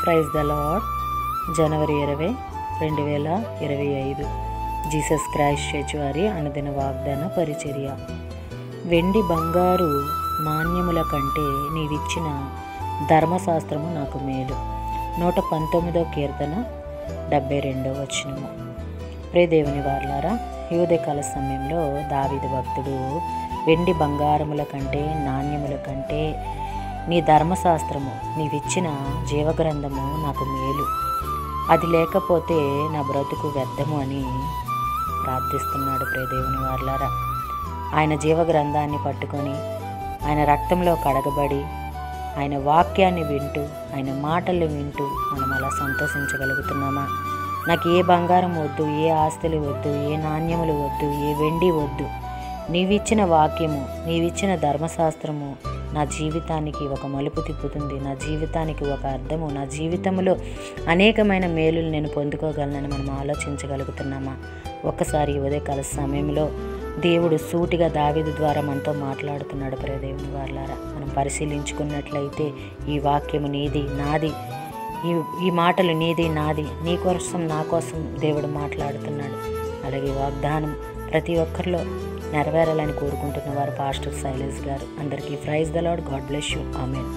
Praise the lord. జనవరి 20, 2025 Jesus Christ church వారి అనుదిన వాగ్దాన పరిచర్య. వెండి బంగారు నాణ్యముల కంటే నీవిచ్చిన ధర్మశాస్త్రము నాకు మేలు. 119వ కీర్తన 72వ వచనము. ప్రియ దేవుని వారలారా, ఈ ఉదయకాల సమయంలో దావీదు భక్తుడు వెండి బంగారముల కంటే నాణ్యముల కంటే నీ ధర్మశాస్త్రము, నీవిచ్చిన జీవగ్రంథము నాకు మేలు, అది లేకపోతే నా బ్రతుకు వ్యర్థము అని ప్రార్థిస్తున్నాడు. ప్రియ దేవుని వారలారా, ఆయన జీవగ్రంథాన్ని పట్టుకొని ఆయన రక్తంలో కడగబడి ఆయన వాక్యాన్ని వింటూ ఆయన మాటలు వింటూ మనం అలా సంతోషించగలుగుతున్నామా? నాకు ఏ బంగారం వద్దు, ఏ ఆస్తులు వద్దు, ఏ నాణ్యములు వద్దు, ఏ వెండి వద్దు. నీవిచ్చిన వాక్యము, నీవిచ్చిన ధర్మశాస్త్రము నా జీవితానికి ఒక మలుపు తిప్పుతుంది, నా జీవితానికి ఒక అర్థము, నా జీవితంలో అనేకమైన మేలులు నేను పొందుకోగలనని మనం ఆలోచించగలుగుతున్నామా? ఒక్కసారి ఉదయకాల సమయంలో దేవుడు సూటిగా దావీదు ద్వారా మనతో మాట్లాడుతున్నాడు. ప్రియ దేవుని వారలారా, మనం పరిశీలించుకున్నట్లయితే ఈ వాక్యము నీది నాది, ఈ మాటలు నీది నాది, నీ కోసం నా కోసం దేవుడు మాట్లాడుతున్నాడు. అలాగే వాగ్దానం ప్రతి ఒక్కరిలో నెరవేరాలని కోరుకుంటున్న వారు పాస్టర్ శైలేష్ గారు. అందరికీ praise the lord. God bless you. Amen.